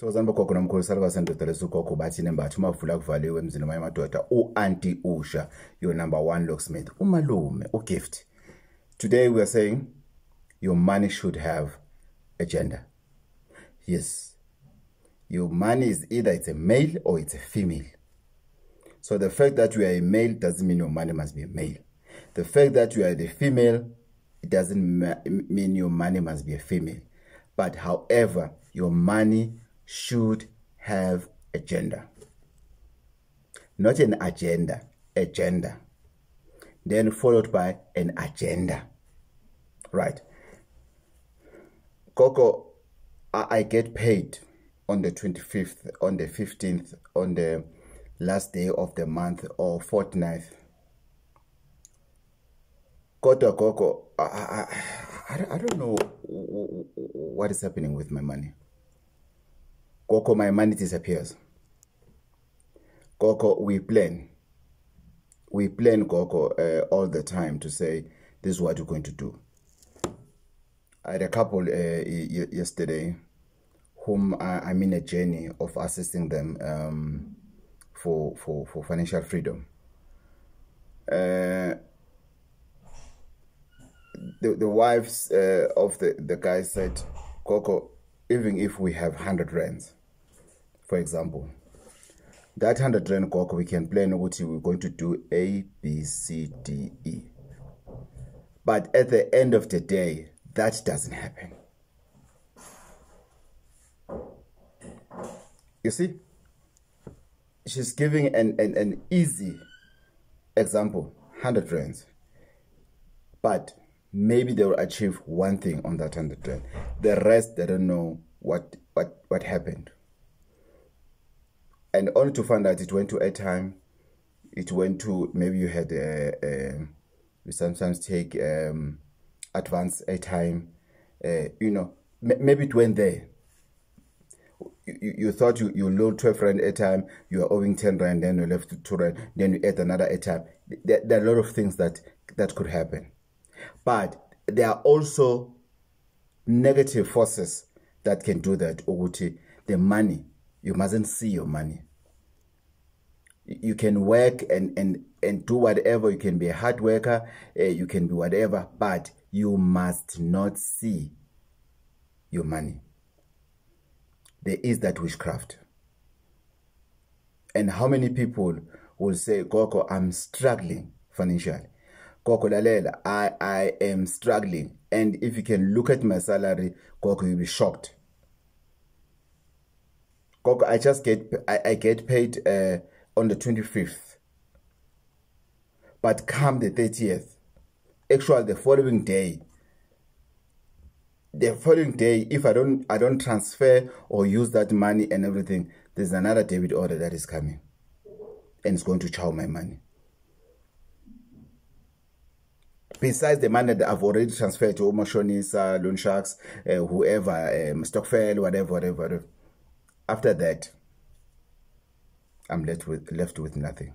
Thokozani bogogo nomkhulu saluka sendodela ugogo bathi nembathu mavula kuvaliwe emzini wami madoda uAunty Usha, your #1 locksmith, umalume uGift. Today we are saying your money should have a gender. Yes, your money is either it's a male or it's a female. So the fact that you are a male doesn't mean your money must be a male. The fact that you are the female, it doesn't mean your money must be a female. But however, your money should have a gender. Not an agenda, a gender. Then followed by an agenda. Right. Coco, I get paid on the 25th, on the 15th, on the last day of the month or fortnight. Coco, I don't know what is happening with my money. Coco, my money disappears. Coco, we plan. We plan, Coco, all the time to say, this is what we're going to do. I had a couple yesterday whom I'm in a journey of assisting them for financial freedom. The wives of the guy said, Coco, even if we have 100 rands, for example, that 100 rand, Coco, we can plan what we're going to do A, B, C, D, E. But at the end of the day, that doesn't happen. You see, she's giving an easy example, 100 rands. But maybe they will achieve one thing on that 100 rand. The rest, they don't know what happened. And only to find out it went to airtime, it went to, maybe you had, we sometimes take advance airtime, you know, maybe it went there. You thought you load 12 rand airtime, you are owing 10 rand, then you left 2 rand, then you add another airtime. There are a lot of things that could happen. But there are also negative forces that can do that. Uguti, the money, you mustn't see your money. You can work and do whatever. You can be a hard worker, you can be whatever, but you must not see your money. There is that witchcraft. And how many people will say, Coco, I'm struggling financially. Coco, lalela, I am struggling. And if you can look at my salary, Coco, you'll be shocked. Coco, I get paid on the 25th. But come the 30th, actually the following day, if I don't transfer or use that money and everything, there's another debit order that is coming. And it's going to chow my money. Besides the money that I've already transferred to Omoshonisa, Loan Sharks, whoever, Stockfell, whatever. After that, I'm left with nothing.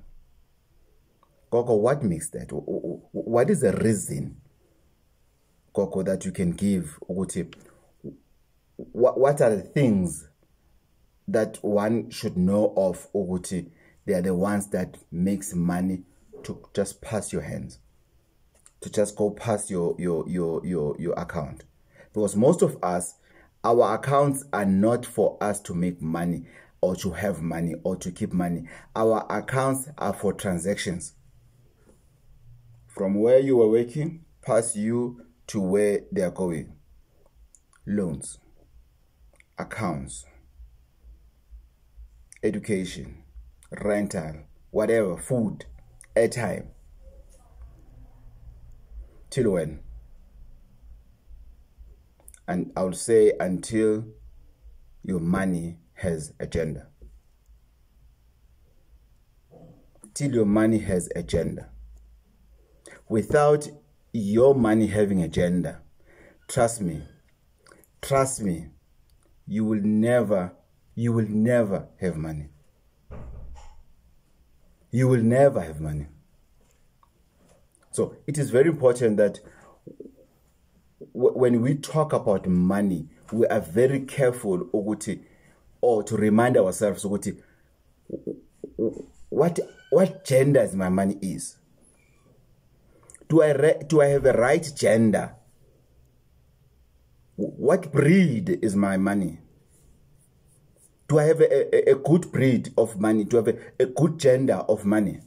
Coco, what makes that? What is the reason, Coco, that you can give? What are the things that one should know of? They are the ones that makes money to just pass your hands, to just go past your account. Because most of us, our accounts are not for us to make money or to have money or to keep money. Our accounts are for transactions. From where you were working, past you to where they are going. Loans, accounts, education, rental, whatever, food, airtime. Till when? And I would say until your money has a gender. Till your money has a gender. Without your money having a gender, trust me, you will never have money. You will never have money. So it is very important that when we talk about money, we are very careful or to remind ourselves what gender is my money is. Do I have a right gender? What breed is my money? Do I have a good breed of money? Do I have a good gender of money?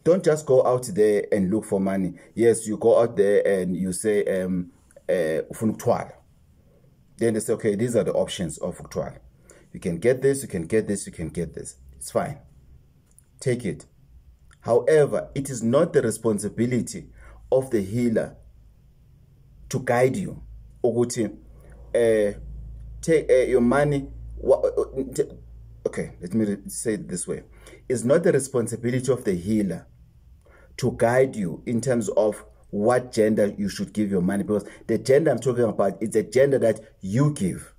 Don't just go out there and look for money. Yes, you go out there and you say, then they say, okay, these are the options of Uktwala. You can get this, you can get this, you can get this. It's fine. Take it. However, it is not the responsibility of the healer to guide you. Take your money. Okay, let me say it this way. It's not the responsibility of the healer to guide you in terms of what gender you should give your money, because the gender I'm talking about is a gender that you give.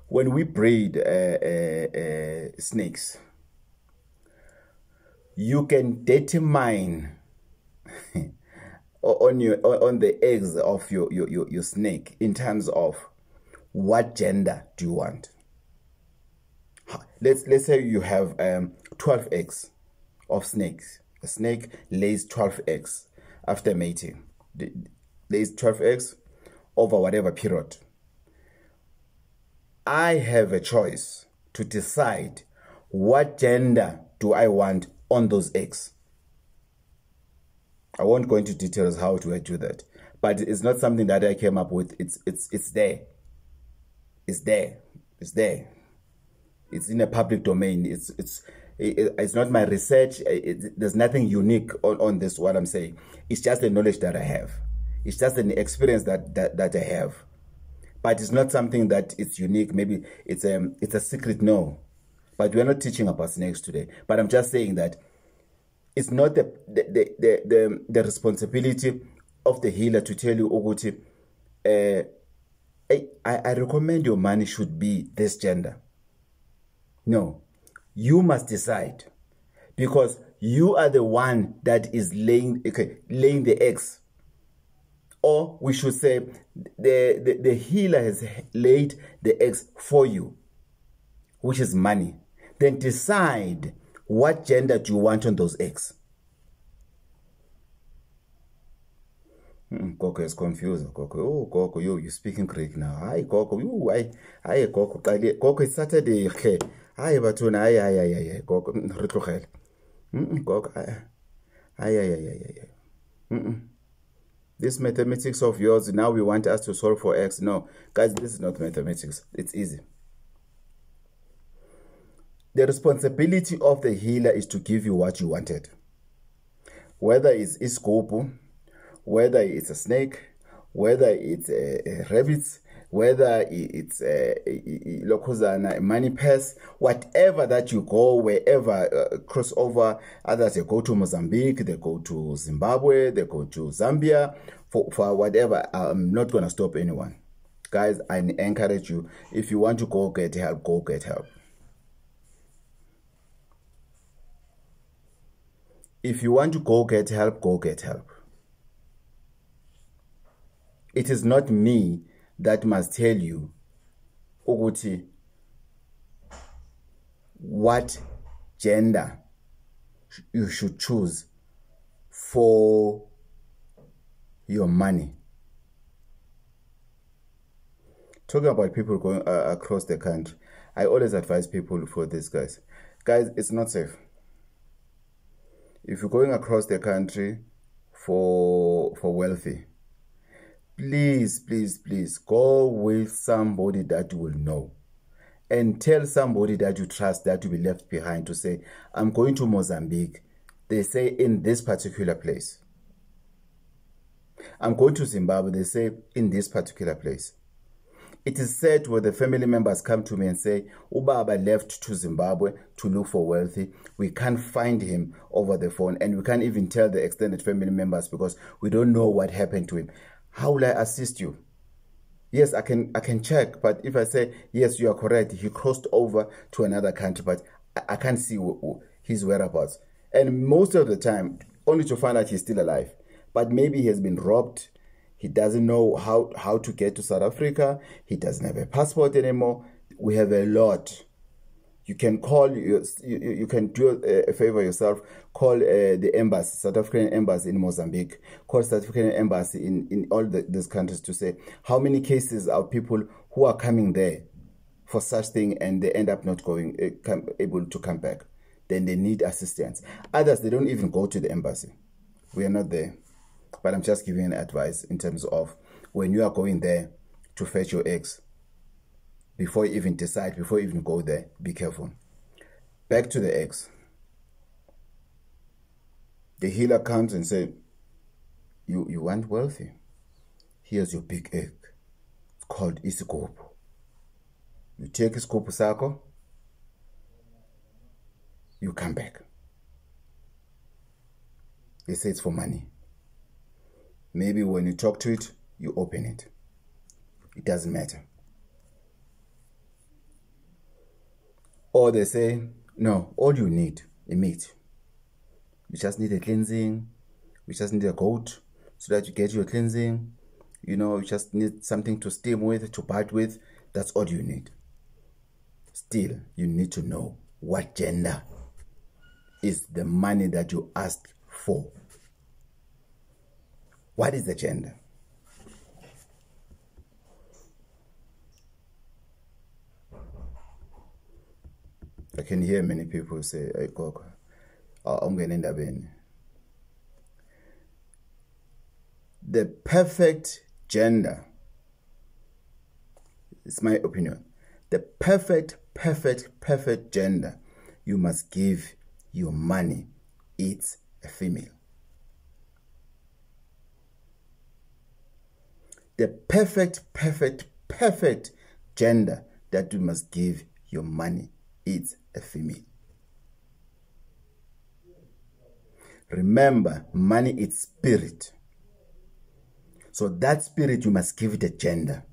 When we breed snakes, you can determine on the eggs of your snake in terms of what gender do you want. Let's say you have 12 eggs of snakes. A snake lays 12 eggs after mating. Lays 12 eggs over whatever period. I have a choice to decide what gender do I want on those eggs. I won't go into details how do I do that, but it's not something that I came up with. It's there. It's there. It's there. It's in a public domain. It's not my research. There's nothing unique on this, what I'm saying. It's just the knowledge that I have. It's just an experience that I have. But it's not something that is unique. Maybe it's a secret, no. But we're not teaching about snakes today. But I'm just saying that it's not the responsibility of the healer to tell you, Oguti, I recommend your money should be this gender. No, you must decide, because you are the one that is laying the eggs. Or we should say the healer has laid the eggs for you, which is money. Then decide what gender do you want on those eggs. Koko is confused. Koko, oh Koko, you're speaking Greek now. Hi Koko, hi Koko. Koko, it's Saturday. Hi Batuna, hi Koko. Koko, This mathematics of yours, now we want us to solve for x. No, guys, this is not mathematics. It's easy. The responsibility of the healer is to give you what you wanted. Whether it's iskopu, whether it's a snake, whether it's a rabbit, whether it's a money purse, whatever that you go, wherever cross over, others they go to Mozambique, they go to Zimbabwe, they go to Zambia, for whatever. I'm not going to stop anyone. Guys, I encourage you, if you want to go get help, go get help. If you want to go get help, go get help. It is not me that must tell you, Uguti, what gender you should choose for your money. Talking about people going across the country, I always advise people for this, guys. Guys, it's not safe. If you're going across the country for wealthy, please, please, please go with somebody that you will know. And tell somebody that you trust that will be left behind to say, I'm going to Mozambique. They say in this particular place. I'm going to Zimbabwe. They say in this particular place. It is said when the family members come to me and say, Ubaba left to Zimbabwe to look for wealthy. We can't find him over the phone. And we can't even tell the extended family members because we don't know what happened to him. How will I assist you? Yes, I can check, but if I say, yes, you are correct, he crossed over to another country, but I can't see his whereabouts. And most of the time, only to find out he's still alive. but maybe he has been robbed. He doesn't know how to get to South Africa. He doesn't have a passport anymore. We have a lot. You can call, you can do a favor yourself, call the embassy, South African embassy in Mozambique, call South African embassy in all these countries to say, how many cases are people who are coming there for such thing and they end up not able to come back? Then they need assistance. Others, they don't even go to the embassy. We are not there. But I'm just giving advice in terms of when you are going there to fetch your eggs, before you even decide, before you even go there, be careful. Back to the eggs. The healer comes and says, you want wealthy? Here's your big egg. It's called isigubhu. You take isigubhu sakho, you come back. They say it's for money. Maybe when you talk to it, you open it. It doesn't matter. Or they say, no, all you need is meat. You just need a cleansing. You just need a goat so that you get your cleansing. You know, you just need something to steam with, to bite with. That's all you need. Still, you need to know what gender is the money that you asked for. What is the gender? I can hear many people say, hey, Koko, I'm going to end up in. The perfect gender, it's my opinion, the perfect gender you must give your money, it's a female. The perfect gender that you must give your money, it's a female. Remember, money is spirit. So that spirit, you must give it a gender.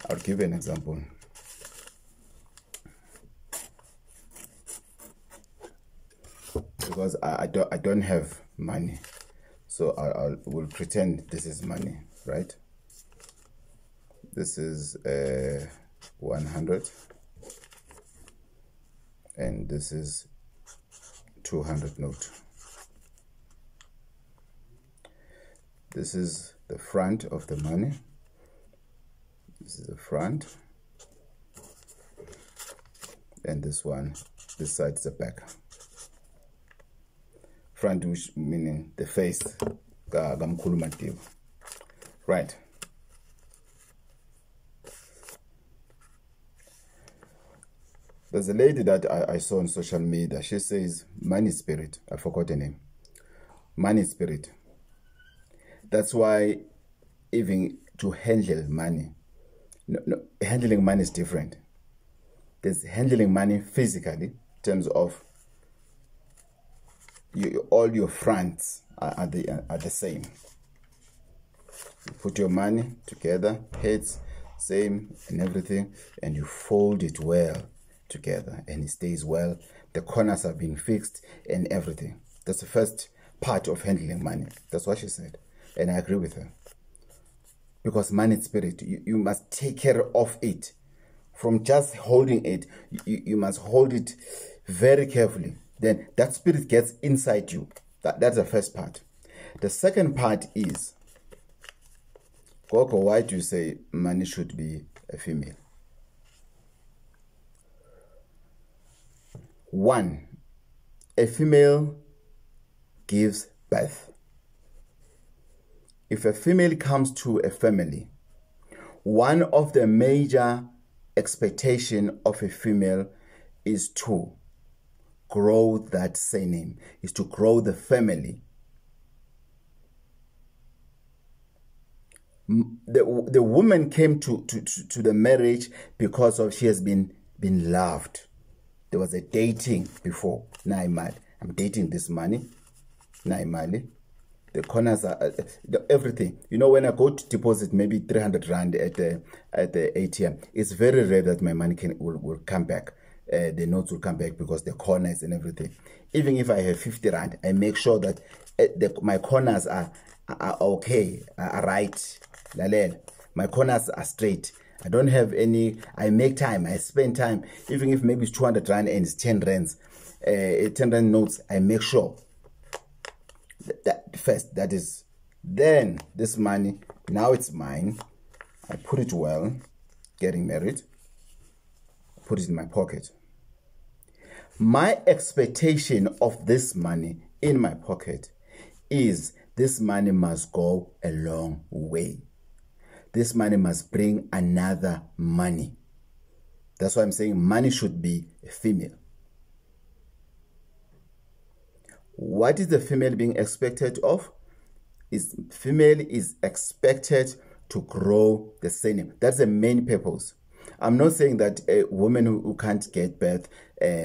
I'll give you an example. Because I don't have money, so I will pretend this is money, right? This is 100, and this is 200 note. This is the front of the money. This is the front, and this side is the back. Front, which meaning the face. Right. There's a lady that I saw on social media. She says, money spirit. I forgot her name. Money spirit. That's why even to handle money, handling money is different. There's handling money physically, in terms of all your fronts are the same. You put your money together, heads same and everything, and you fold it well together and it stays well. The corners have been fixed and everything. That's the first part of handling money. That's what she said, and I agree with her. Because money is spirit, you must take care of it. From just holding it, you must hold it very carefully. Then that spirit gets inside you. That's the first part. The second part is, Koko, why do you say money should be a female? One, a female gives birth. If a female comes to a family, one of the major expectation of a female is to grow that surname, is to grow the family. The woman came to the marriage because of she has been loved. There was a dating before. Naimali, I'm dating this money. Naimali, the corners are everything. You know, when I go to deposit maybe 300 rand at the ATM, it's very rare that my money will come back. The notes will come back because the corners and everything. Even if I have 50 rand, I make sure that my corners are okay, are right. My corners are straight. I don't have any. I make time. I spend time. Even if maybe it's 200 rand and it's 10 rands, 10 rand notes, I make sure that first, that is, then this money, now it's mine. I put it well, getting married, put it in my pocket. My expectation of this money in my pocket is this money must go a long way. This money must bring another money. That's why I'm saying money should be female. What is the female being expected of? Female is expected to grow the same. That's the main purpose. I'm not saying that a woman who can't get birth,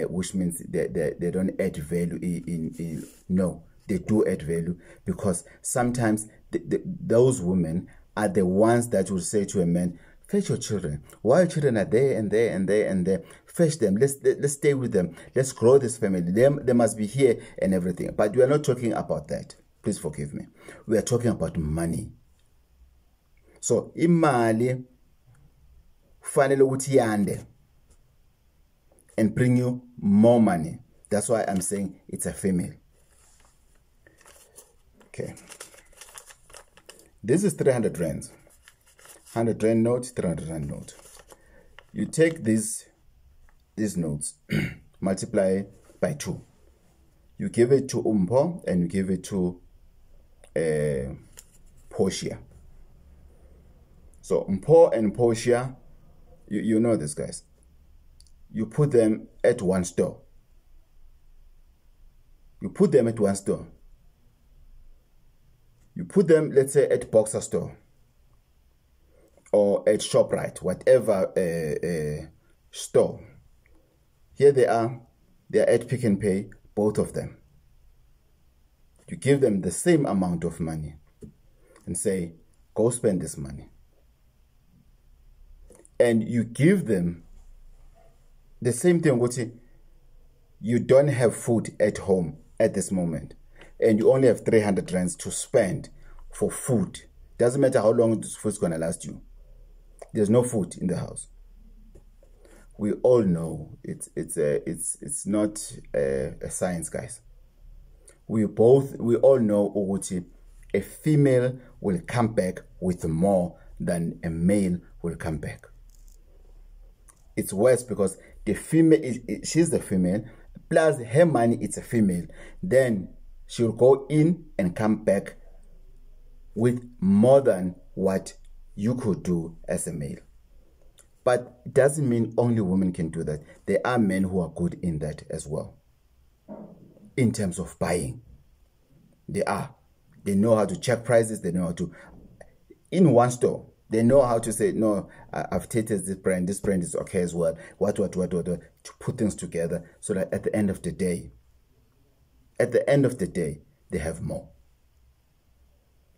which means they don't add value in no, they do add value, because sometimes those women are the ones that will say to a man, fetch your children. Why your children are there and there and there and there? Fetch them. Let's stay with them. Let's grow this family. They must be here and everything. But we are not talking about that. Please forgive me. We are talking about money. So imali fanele ukuthi yande and bring you more money. That's why I'm saying it's a female. Okay. This is 300 rands. 100 rand note, 300 rand note. You take these notes, multiply by 2. You give it to Umpo and you give it to Portia. So Umpo and Portia, you know this, guys. You put them at one store. You put them at one store. You put them, let's say, at Boxer store or at ShopRite, whatever store. Here they are at Pick n Pay, both of them. You give them the same amount of money and say, go spend this money. And you give them the same thing, you don't have food at home at this moment, and you only have 300 rands to spend for food. Doesn't matter how long this food is going to last you. There's no food in the house. We all know it's not a science, guys. We all know a female will come back with more than a male will come back. It's worse because the female she's the female, plus her money, it's a female. Then she'll go in and come back with more than what you could do as a male. But it doesn't mean only women can do that. There are men who are good in that as well. In terms of buying, they know how to check prices. They know how to, in one store, they know how to say, no, I've tasted this brand is okay as well. What, to put things together so that at the end of the day, they have more.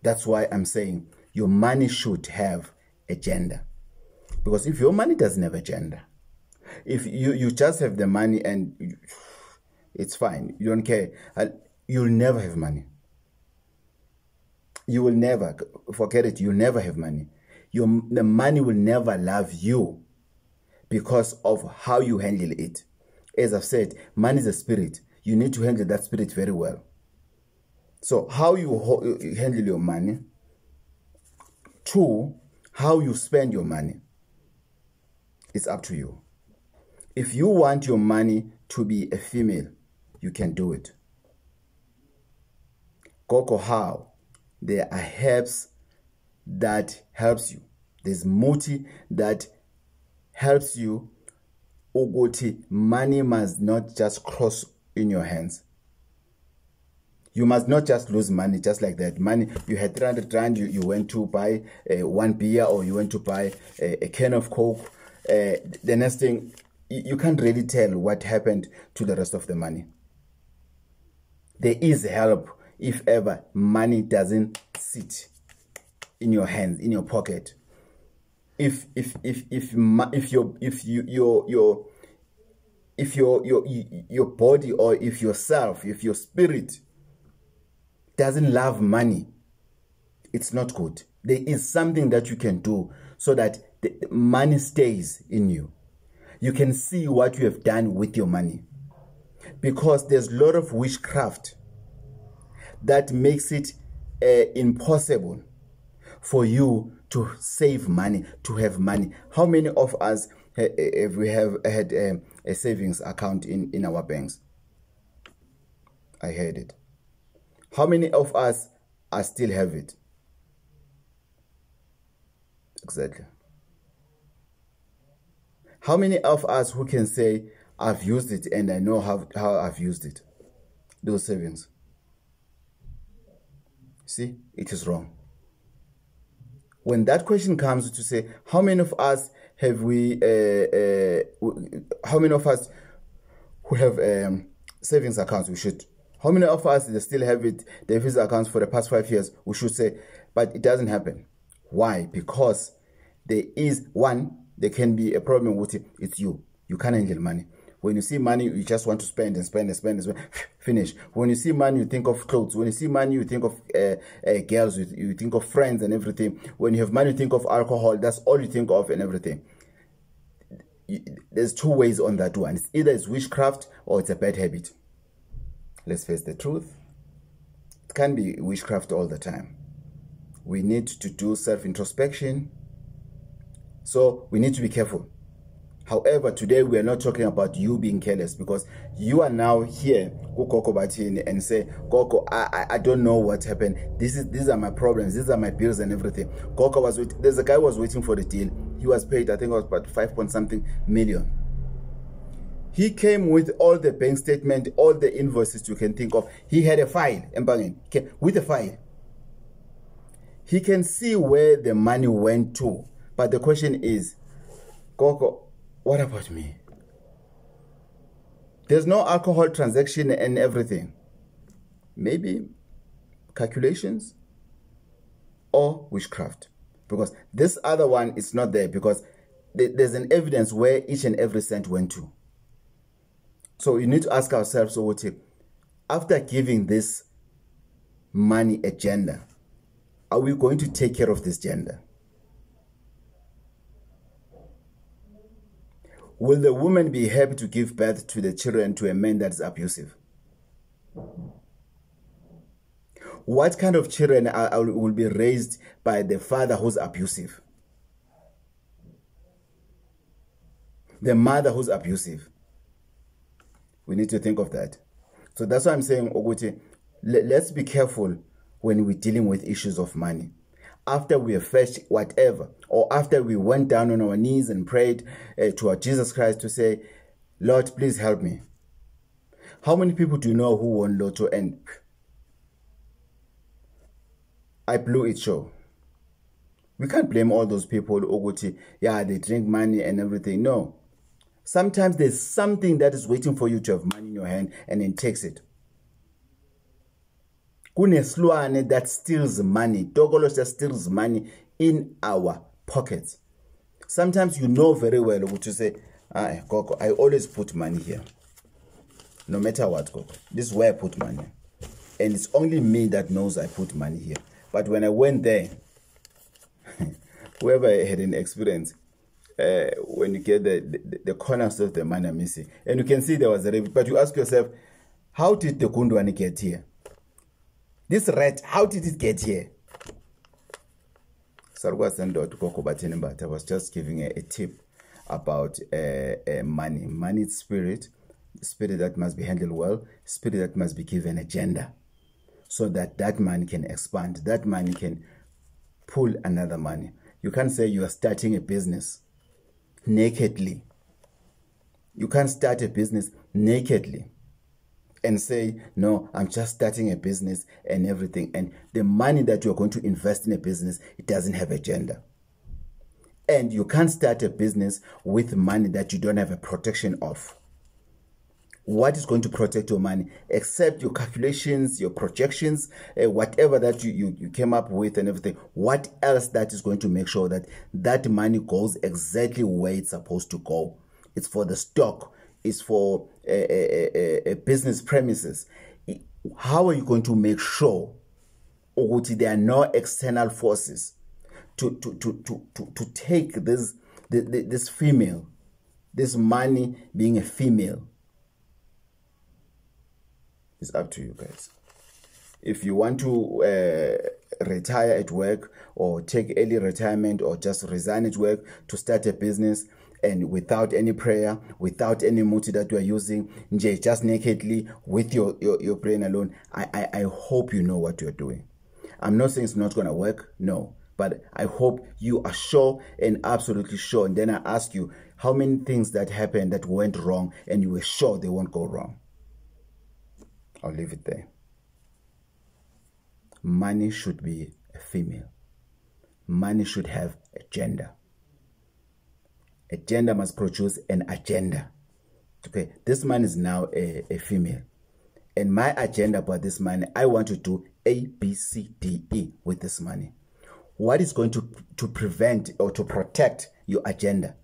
That's why I'm saying your money should have a gender. Because if your money doesn't have a gender, if you just have the money and it's fine, you don't care, you'll never have money. You will never, forget it, you'll never have money. The money will never love you because of how you handle it. As I've said, money is a spirit. You need to handle that spirit very well. So how you handle your money. 2, how you spend your money. It's up to you. If you want your money to be a female, you can do it. Coco, how? There are herbs that helps you. There's muti that helps you. Ogoti, money must not just cross in your hands. You must not just lose money just like that. Money, you had 300 rand, you went to buy one beer, or you went to buy a can of Coke. The next thing, you can't really tell what happened to the rest of the money. There is help if ever money doesn't sit in your hands, in your pocket. If your body, or if yourself, if your spirit doesn't love money, it's not good. There is something that you can do so that the money stays in you. You can see what you have done with your money, because there's a lot of witchcraft that makes it impossible for you to save money, to have money. How many of us have had a savings account in our banks? I heard it. How many of us are still have it? Exactly. How many of us who can say, I've used it and I know how I've used it? Those savings. See, it is wrong. When that question comes to say, how many of us have how many of us who have savings accounts, we should. How many of us that still have it, the savings accounts for the past 5 years, we should say, but it doesn't happen. Why? Because there is there can be a problem with it. It's you. You can't handle money. When you see money, you just want to spend and spend and spend and spend. Finish. When you see money, you think of clothes. When you see money, you think of girls. You think of friends and everything. When you have money, you think of alcohol. That's all you think of and everything. There's two ways on that one. It's either it's witchcraft or it's a bad habit. Let's face the truth. It can't be witchcraft all the time. We need to do self-introspection. So we need to be careful. However, today we are not talking about you being careless, because you are now here, Koko Batini, and say, Koko, I don't know what happened. These are my problems. These are my bills and everything. Koko there's a guy who was waiting for the deal. He was paid, I think it was about 5-point-something million. He came with all the bank statement, all the invoices you can think of. He had a file, with a file. He can see where the money went to. But the question is, Koko, what about me? There's no alcohol transaction and everything. Maybe calculations or witchcraft. Because this other one is not there, because there's an evidence where each and every cent went to. So you need to ask ourselves, so after giving this money a gender, are we going to take care of this gender? Will the woman be happy to give birth to the children to a man that is abusive? What kind of children will be raised by the father who's abusive? The mother who's abusive? We need to think of that. So that's why I'm saying, Oguti, let's be careful when we're dealing with issues of money. After we have fetched whatever, or after we went down on our knees and prayed to our Jesus Christ to say, Lord, please help me. How many people do you know who won Lotto and I blew it show? We can't blame all those people, Oguti, yeah, they drink money and everything. No. Sometimes there's something that is waiting for you to have money in your hand and then takes it. Kunesilwane that steals money. Dogolos that steals money in our pockets. Sometimes you know very well what to say, Koko, I always put money here. No matter what, Koko. This is where I put money. And it's only me that knows I put money here. But when I went there, whoever had an experience, when you get the corners of the money are missing. And you can see there was a rabbit. But you ask yourself, how did the Kundwani get here? This rat, how did it get here? Sarwa Sendo to Koko Batini, but I was just giving a tip about money. Money is spirit that must be handled well, spirit that must be given a gender, so that money can expand, that money can pull another money. You can't say you are starting a business nakedly. You can't start a business nakedly and say, no, I'm just starting a business and everything. And the money that you're going to invest in a business, it doesn't have a gender. And you can't start a business with money that you don't have a protection of. what is going to protect your money except your calculations, your projections, whatever that you came up with and everything? What else that is going to make sure that that money goes exactly where it's supposed to go? It's for the stock, it's for a business premises. How are you going to make sure that there are no external forces to take this female, this money being a female? It's up to you guys. If you want to retire at work, or take early retirement, or just resign at work to start a business, and without any prayer, without any motive that you are using, just nakedly with your brain alone, I hope you know what you're doing. I'm not saying it's not going to work, no. But I hope you are sure and absolutely sure. And then I ask you, how many things that happened that went wrong and you were sure they won't go wrong? I'll leave it there. Money should be a female. Money should have a gender. A gender must produce an agenda. Okay, this man is now a female. And my agenda about this money, I want to do A, B, C, D, E with this money. What is going to prevent or to protect your agenda?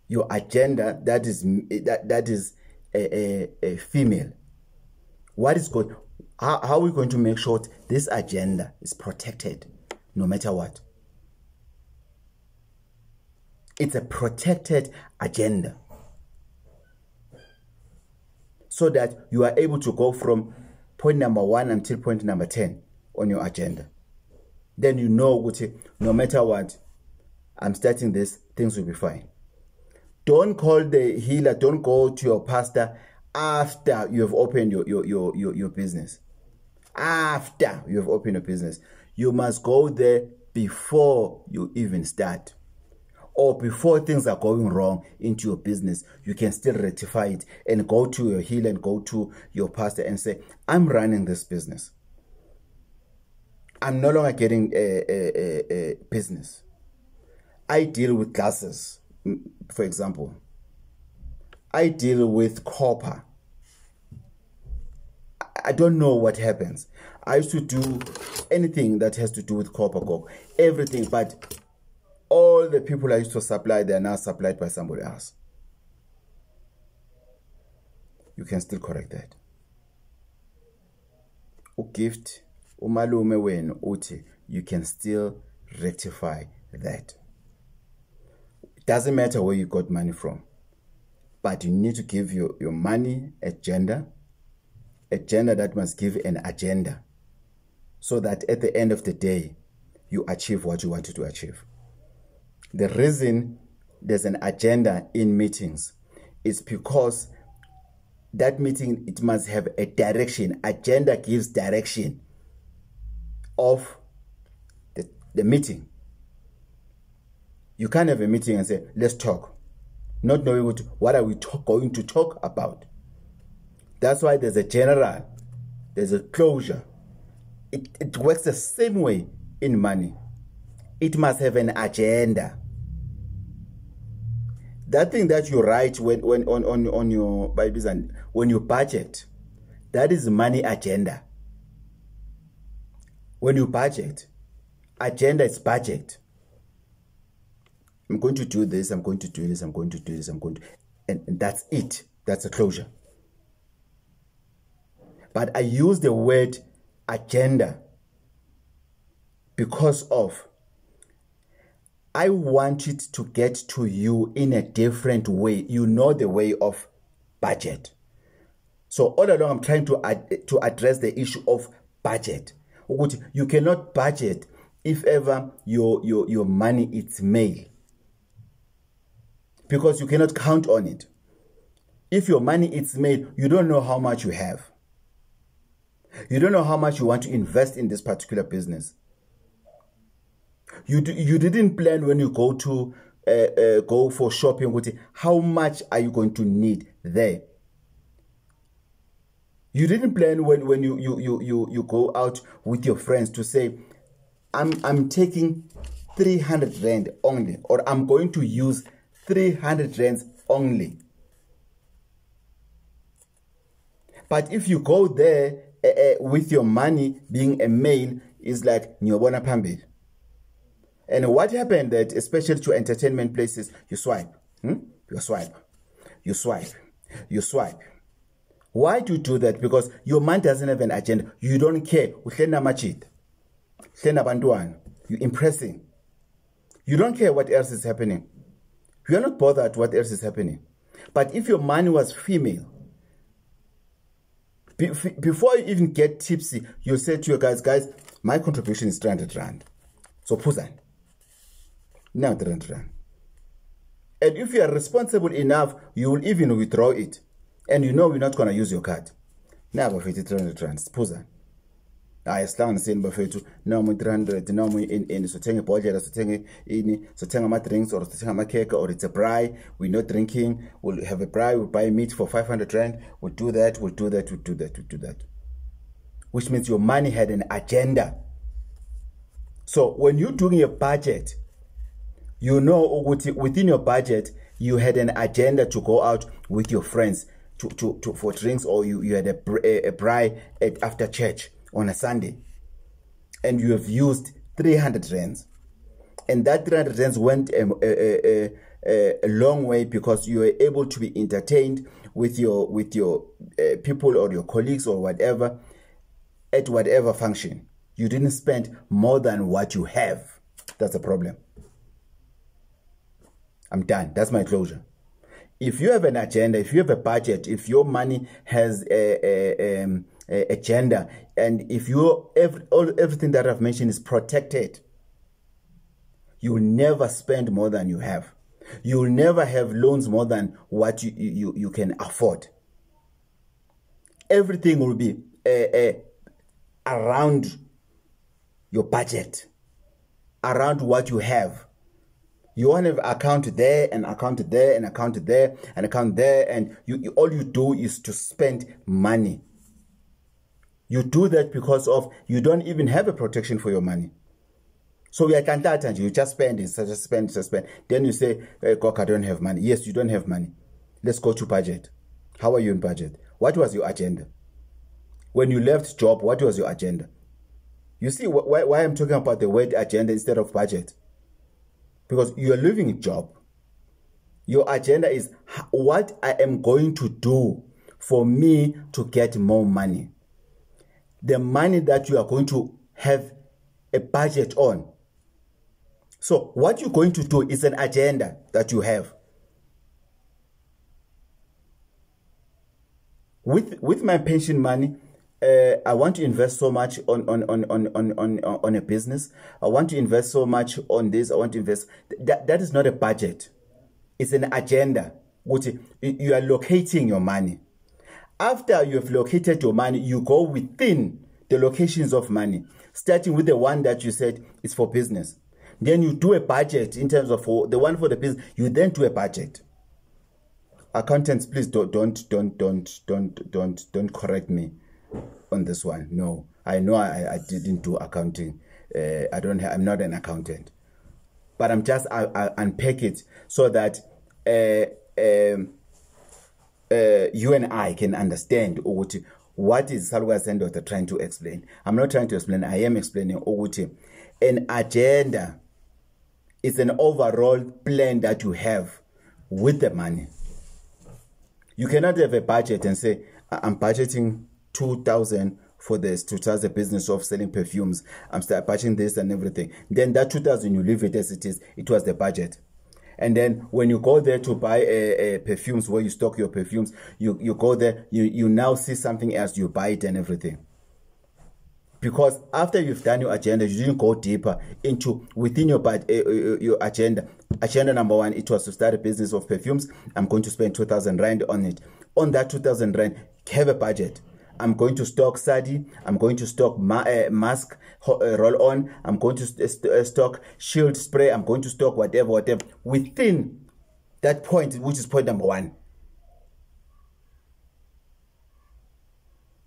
Your agenda that is a female. What is going? How are we going to make sure this agenda is protected, no matter what? It's a protected agenda, so that you are able to go from point number 1 until point number 10 on your agenda. Then you know, no matter what, I'm starting this, things will be fine. Don't call the healer, don't go to your pastor after you have opened your business. After you have opened your business. You must go there before you even start. Or before things are going wrong into your business, you can still rectify it and go to your healer and go to your pastor and say, I'm running this business. I'm no longer getting a business. I deal with glasses, for example. I deal with copper. I don't know what happens. I used to do anything that has to do with copper, everything, but all the people I used to supply, they are now supplied by somebody else. You can still correct that. Gift, umalume wenu uthi, you can still rectify that. It doesn't matter where you got money from, but you need to give your money a gender that must give an agenda, so that at the end of the day, you achieve what you wanted to achieve. The reason there's an agenda in meetings is because that meeting, it must have a direction. Agenda gives direction of the meeting. You can't have a meeting and say, let's talk, not knowing what are we going to talk about. That's why there's a general, there's a closure. It works the same way in money. It must have an agenda. That thing that you write when on your Bibles and when you budget, that is money agenda. When you budget, agenda is budget. I'm going to do this, I'm going to do this, I'm going to do this, I'm going to, and that's it. That's a closure. But I use the word agenda because of, I want it to get to you in a different way. You know the way of budget. So all along I'm trying to address the issue of budget. You cannot budget if ever your money is male, because you cannot count on it. If your money is made, you don't know how much you have. You don't know how much you want to invest in this particular business. You didn't plan when you go to go for shopping. How much are you going to need there? You didn't plan when you go out with your friends to say, I'm taking 300 rand only, or I'm going to use 300 rands only. But if you go there with your money being a male, is like nyobona phambili. And what happened that, especially to entertainment places, you swipe. You swipe. You swipe. You swipe. Why do you do that? Because your mind doesn't have an agenda. You don't care. You're impressing. You don't care what else is happening. You're not bothered what else is happening. But if your money was female, before you even get tipsy, you say to your guys, my contribution is 300 rand. So Puzan. Now 300 rand. And if you are responsible enough, you will even withdraw it. And you know we're not going to use your card. Now, but 300 rand. Puzan. I stand saying Buffetu, no more 300, no more in so take a budget, so take my drinks or so take my cake, or it's a braai. We're not drinking, we'll have a braai, we'll buy meat for 500 rand, we'll do that, we'll do that, we'll do that, we'll do that. Which means your money had an agenda. So when you're doing a budget, you know within your budget, you had an agenda to go out with your friends for drinks, or you had a braai after church on a Sunday, and you have used 300 rands, and that 300 rands went a long way because you were able to be entertained with your people or your colleagues or whatever at whatever function. You didn't spend more than what you have. That's a problem. I'm done. That's my closure. If you have an agenda, if you have a budget, if your money has a agenda, and if everything that I've mentioned is protected, you will never spend more than you have. You will never have loans more than what you can afford. Everything will be around your budget, around what you have. You want to have account there and account there and account there and account there, and all you do is to spend money. You do that because of you don't even have a protection for your money. So we are content and you just spend it, just spend. Then you say, hey, Cock, I don't have money. Yes, you don't have money. Let's go to budget. How are you in budget? What was your agenda? When you left job, what was your agenda? You see why I'm talking about the word agenda instead of budget? Because you are leaving a job. Your agenda is what I am going to do for me to get more money. The money that you are going to have a budget on. So what you're going to do is an agenda that you have. With my pension money, I want to invest so much on a business. I want to invest so much on this. I want to invest. That is not a budget. It's an agenda. You are locating your money. After you have located your money, you go within the locations of money, starting with the one that you said is for business. Then you do a budget in terms of the one for the business. You then do a budget. Accountants, please don't correct me on this one. No, I know I didn't do accounting. I'm not an accountant, but I'm just unpack it so that you and I can understand what is Salwa Sendota trying to explain. I'm not trying to explain. I am explaining an agenda is an overall plan that you have with the money. You cannot have a budget and say, I'm budgeting 2,000 for this, 2,000 business of selling perfumes. I'm budgeting this and everything. Then that 2,000, you leave it as it is. It was the budget. And then when you go there to buy perfumes, where you stock your perfumes, you go there, you now see something else, you buy it and everything. Because after you've done your agenda, you didn't go deeper into within your agenda. Agenda number one, it was to start a business of perfumes. I'm going to spend 2,000 rand on it. On that 2,000 rand, have a budget. I'm going to stock sadi. I'm going to stock mask, roll on. I'm going to stock shield spray. I'm going to stock whatever. Within that point, which is point number one.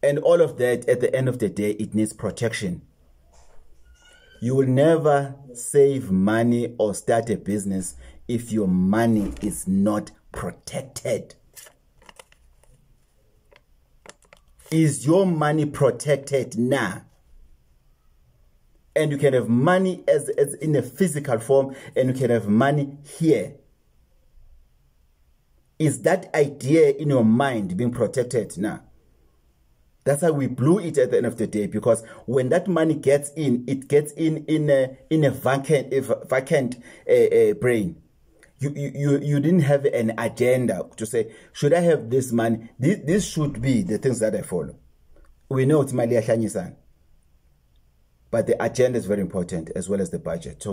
And all of that, at the end of the day, it needs protection. You will never save money or start a business if your money is not protected. Is your money protected now? And you can have money as in a physical form, and you can have money here. Is that idea in your mind being protected now? That's how we blew it at the end of the day, because when that money gets in, it gets in a vacant brain. You didn't have an agenda to say, should I have this money? This should be the things that I follow. We know it's Mali Ashanisan. But the agenda is very important, as well as the budget.